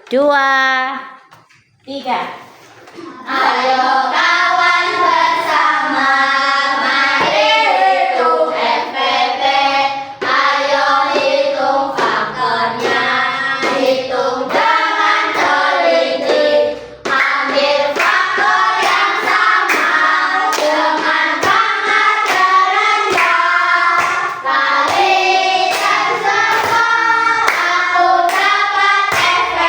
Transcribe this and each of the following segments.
2, 3. Ayo kawan bersama, mari hitung FPP. Ayo hitung faktornya, hitung dengan teliti. Ambil faktor yang sama dengan pangkat terendah. Kalikan semua, aku dapat FPP.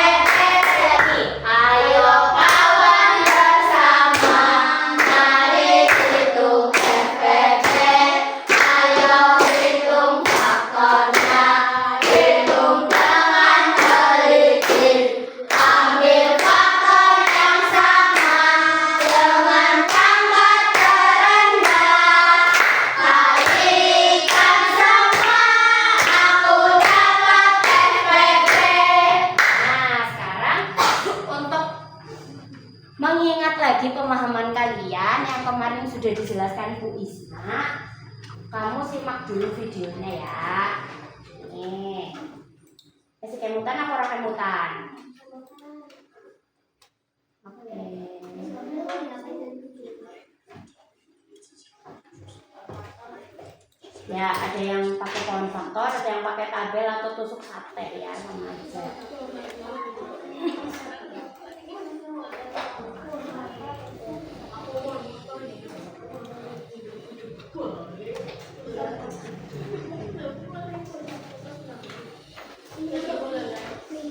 Ayo kawan bersama, mari hitung FPP. Ayo hitung faktornya, hitung dengan teliti. Ambil faktor yang sama dengan pangkat terendah. Kalikan semua, aku dapat FPP. Nah, sekarang untuk mengingat lagi pemahaman kalian yang kemarin sudah dijelaskan Bu Isma, kamu simak dulu videonya ya. Nih, kasih kemutan apa orang kemutan? Oke. Ya, ada yang pakai pohon faktor, ada yang pakai tabel atau tusuk sate ya, sama aja.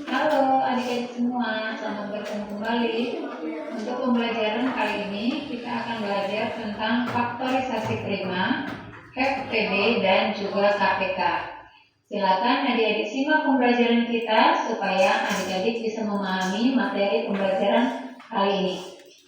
Halo adik-adik semua, selamat bertemu kembali. Untuk pembelajaran kali ini kita akan belajar tentang faktorisasi prima, FPB dan juga KPK. Silakan adik-adik simak pembelajaran kita supaya adik-adik bisa memahami materi pembelajaran kali ini.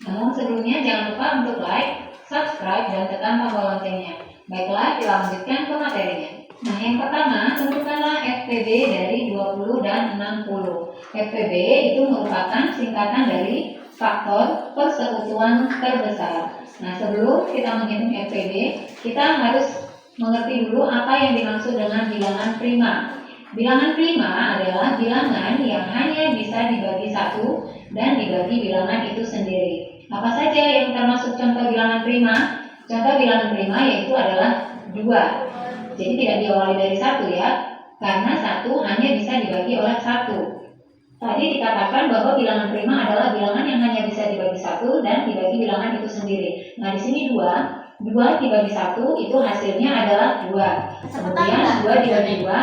Namun sebelumnya jangan lupa untuk like, subscribe, dan tekan tombol loncengnya. Baiklah, kita lanjutkan ke materinya. Nah, yang pertama, tentukanlah FPB dari 20 dan 60. FPB itu merupakan singkatan dari faktor persekutuan terbesar. Nah, sebelum kita menghitung FPB, kita harus mengerti dulu apa yang dimaksud dengan bilangan prima. Bilangan prima adalah bilangan yang hanya bisa dibagi satu dan dibagi bilangan itu sendiri. Apa saja yang termasuk contoh bilangan prima? Contoh bilangan prima yaitu adalah 2. Jadi tidak diawali dari 1 ya, karena 1 hanya bisa dibagi oleh 1. Tadi dikatakan bahwa bilangan prima adalah bilangan yang hanya bisa dibagi 1 dan dibagi bilangan itu sendiri. Nah, di sini 2 dibagi 1 itu hasilnya adalah 2. Kemudian 2 dibagi 2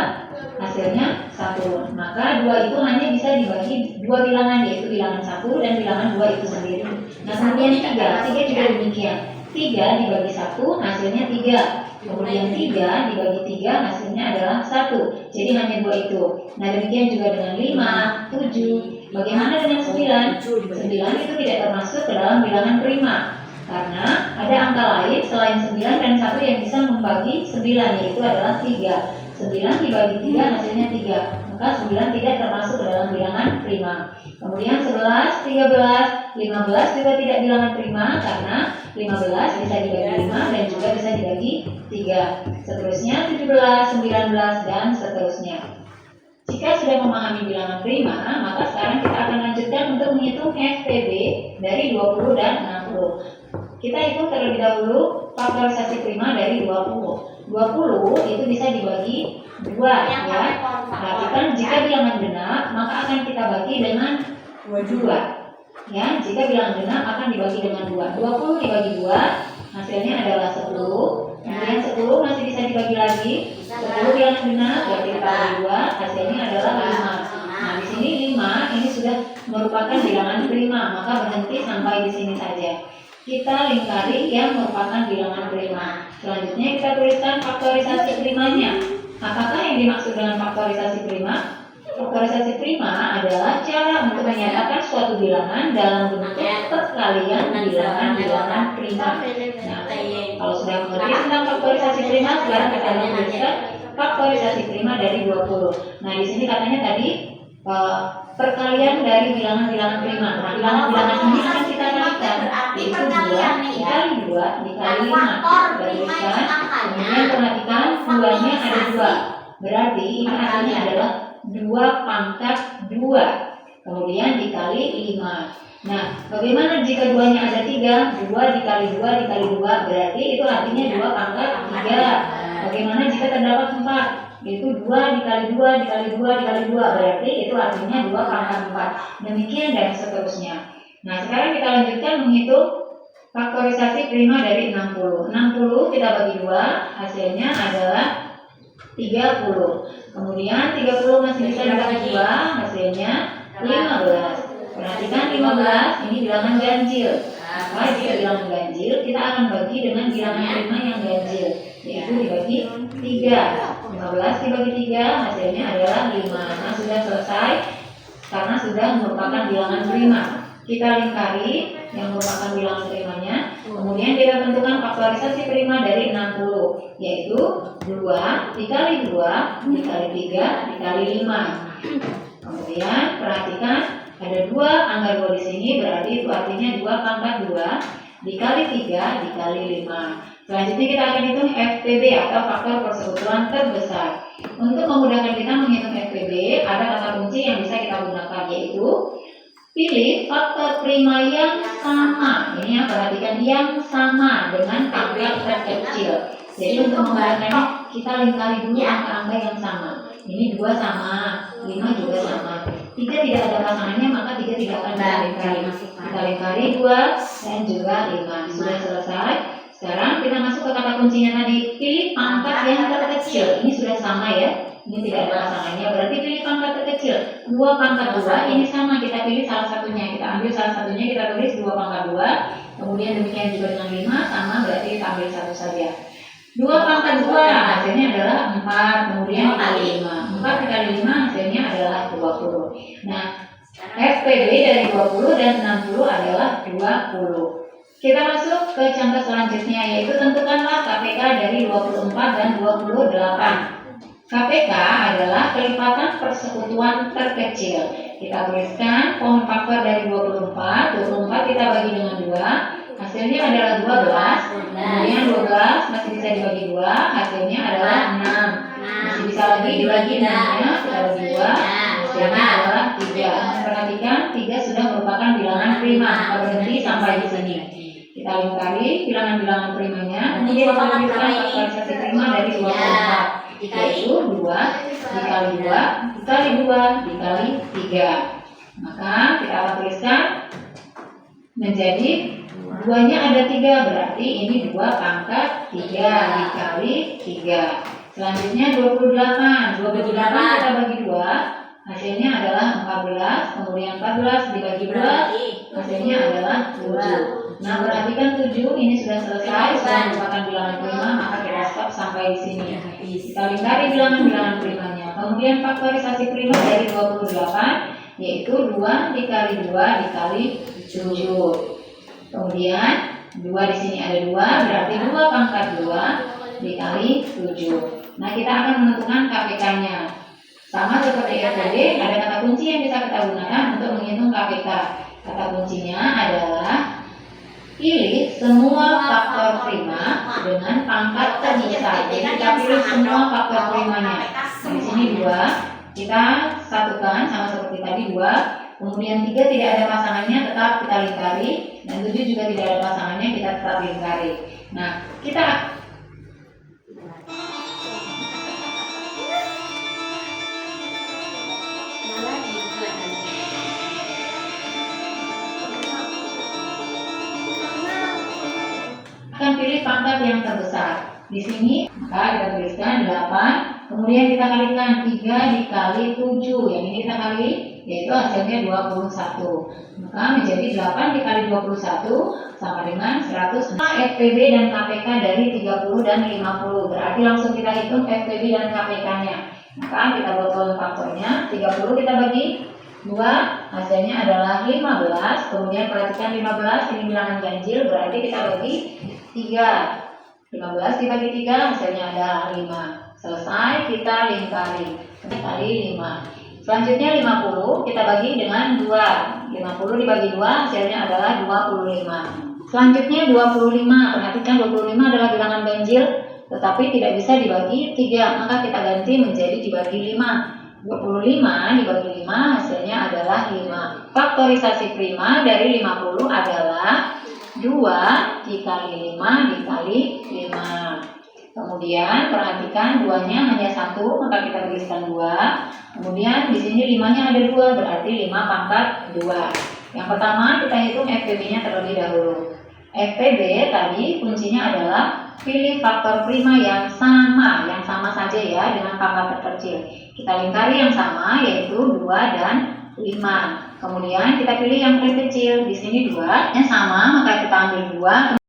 hasilnya 1. Maka 2 itu hanya bisa dibagi 2 bilangan, yaitu bilangan 1 dan bilangan 2 itu sendiri. Nah, kemudian 3 juga demikian. 3 dibagi 1 hasilnya 3. Kemudian 3 dibagi 3 hasilnya adalah 1. Jadi hanya 2 itu. Nah, demikian juga dengan 5, 7. Bagaimana dengan 9? 9 itu tidak termasuk ke dalam bilangan prima. Karena ada angka lain selain 9 dan 1 yang bisa membagi 9, yaitu adalah 3. 9 dibagi 3 hasilnya 3. Maka 9 tidak termasuk ke dalam bilangan prima. Kemudian 11, 13, 15 juga tidak bilangan prima karena 15 bisa dibagi 5 dan juga bisa dibagi 3. Seterusnya 17, 19 dan seterusnya. Jika sudah memahami bilangan prima, maka sekarang kita akan lanjutkan untuk menghitung FPB dari 20 dan 60. Kita hitung terlebih dahulu faktorisasi prima dari 20. 20 itu bisa dibagi 2 ya. Perhatikan jika bilangan genap maka akan kita bagi dengan 2. Ya, jika bilangan genap akan dibagi dengan 2. 20 dibagi 2 hasilnya adalah 10. Kemudian 10 masih bisa dibagi lagi. 10 bilangan genap berarti dibagi 2 hasilnya adalah 5. Nah, di sini 5 ini sudah merupakan bilangan prima, maka berhenti sampai di sini saja. Kita lingkari yang merupakan bilangan prima. Selanjutnya kita tuliskan faktorisasi primanya. Apakah yang dimaksud dengan faktorisasi prima? Faktorisasi prima adalah cara untuk menyatakan suatu bilangan dalam bentuk perkalian bilangan-bilangan prima. Nah, kalau sudah mengerti tentang faktorisasi prima, sekarang kita akan menuliskan faktorisasi prima dari 20. Nah, di sini katanya tadi perkalian dari bilangan-bilangan prima. Nah, bilangan-bilangan ini akan kita kalikan. Itu 2 dikali 2 dikali 5. Tuliskan. Kemudian perhatikan 2-nya ada 2. Berarti ini hasilnya adalah 2 pangkat 2. Kemudian kemudian dikali 5. Nah, bagaimana jika duanya ada 3? 2 dikali 2 dikali 2 berarti itu artinya 2 pangkat 3. Bagaimana jika terdapat 4? Itu 2 dikali 2 dikali 2 dikali 2 berarti itu artinya 2 pangkat 4. Demikian dan seterusnya. Nah, sekarang kita lanjutkan menghitung faktorisasi prima dari 60. 60 kita bagi 2, hasilnya adalah 30. Kemudian 30 masih bisa dibagi 2, hasilnya 15. Perhatikan 15 ini bilangan ganjil. Maka jika bilangan ganjil, kita akan bagi dengan bilangan prima yang ganjil, yaitu dibagi 3. 15 dibagi 3 hasilnya adalah 5. Nah, sudah selesai karena sudah merupakan bilangan prima. Kita lingkari yang merupakan bilangan primanya. Kemudian kita tentukan faktorisasi prima dari 60, yaitu 2 dikali 2 dikali 3 dikali 5. Kemudian perhatikan ada 2 angka 2 di sini, berarti itu artinya 2 pangkat 2 dikali 3 dikali 5. Selanjutnya kita akan hitung FPB atau faktor persekutuan terbesar. Untuk memudahkan kita menghitung FPB, ada kata kunci yang bisa kita gunakan, yaitu pilih faktor prima yang sama. Ini ya, perhatikan yang sama dengan pangkat terkecil. Jadi untuk memudahkannya kita lingkari dulu angka-angka yang sama. Ini 2 sama, 5 juga sama. 3 tidak ada pasangannya, maka 3 tidak akan dilingkari. Kita lingkari 2 dan juga 5. Sudah selesai. Sekarang kita masuk ke kata kuncinya tadi. Pilih pangkat yang terkecil. Ini sudah sama ya. Ini tidak ada pasangannya. Berarti pilih pangkat terkecil. 2 pangkat 2 ini sama. Kita pilih salah satunya. Kita ambil salah satunya. Kita tulis 2 pangkat 2. Kemudian demikian juga dengan 5 sama. Berarti kita ambil satu saja. 2 pangkat 2 hasilnya adalah 4. Kemudian dikali 5. 4 dikali 5 hasilnya adalah 20. Nah, FPB dari 20 dan 60 adalah 20. Kita masuk ke contoh selanjutnya, yaitu tentukanlah KPK dari 24 dan 28. KPK adalah kelipatan persekutuan terkecil. Kita tuliskan pohon faktor dari 24. 24 kita bagi dengan 2. Hasilnya adalah 12. Kemudian 12 masih bisa dibagi 2. Hasilnya adalah 6. Masih bisa lagi dibagi 6-nya. Kita bagi 2. Hasilnya adalah 3. Perhatikan 3 sudah merupakan bilangan prima. Kita berhenti sampai di sini. Kita lingkari bilangan-bilangan primanya. Kemudian kita lanjutkan faktorisasi prima dari 24, yaitu 2 dikali 2 dikali 2 dikali 3. Maka kita akan tuliskan menjadi 2-nya ada 3, berarti ini 2 pangkat 3 dikali 3. Selanjutnya 28. 28 kita bagi 2, hasilnya adalah 14. Kemudian 14 dibagi 2, hasilnya adalah 7. Nah, perhatikan 7 ini sudah selesai, sudah merupakan bilangan prima, maka kita stop sampai di sini. Kita lingkari bilangan-bilangan primanya. Kemudian faktorisasi prima dari 28, yaitu 2 dikali 2 dikali 7. Kemudian 2 di sini ada 2, berarti 2 pangkat 2 dikali 7. Nah, kita akan menentukan KPK-nya. Sama seperti FPB, ada kata kunci yang bisa kita gunakan untuk menghitung KPK. Kata kuncinya adalah pilih semua faktor prima dengan pangkat terbesar. Jadi kita pilih semua faktor primanya. Di sini 2, kita satukan sama seperti tadi 2. Kemudian 3 tidak ada pasangannya, tetap kita lingkari. Dan 7 juga tidak ada pasangannya, kita tetap lingkari. Nah, kita akan pilih pangkat yang terbesar. Di sini maka kita tuliskan 8, kemudian kita kalikan 3 dikali 7. Yang ini kita kali, yaitu hasilnya 21. Maka menjadi 8 dikali 21 sama dengan 100. FPB dan KPK dari 30 dan 50. Berarti langsung kita hitung FPB dan KPK-nya. Maka kita buat kolom faktornya. 30 kita bagi 2, hasilnya adalah 15. Kemudian perhatikan 15 ini bilangan ganjil, berarti kita bagi 3. 15 dibagi 3 hasilnya adalah 5. Selesai, kita lingkari. Kali 5. Selanjutnya 50 kita bagi dengan 2. 50 dibagi 2 hasilnya adalah 25. Selanjutnya 25. Perhatikan 25 adalah bilangan ganjil, tetapi tidak bisa dibagi 3, maka kita ganti menjadi dibagi 5. 25 dibagi 5, hasilnya adalah 5. Faktorisasi prima dari 50 adalah 2 dikali 5 dikali 5. Kemudian perhatikan 2-nya hanya 1, maka kita tuliskan 2. Kemudian di sini 5-nya ada 2, berarti 5 pangkat 2. Yang pertama kita hitung FPB-nya terlebih dahulu. FPB tadi kuncinya adalah pilih faktor prima yang sama saja ya dengan pangkat terkecil. Kita lingkari yang sama yaitu 2 dan 5. Kemudian kita pilih yang terkecil. Di sini 2-nya sama, maka kita ambil 2.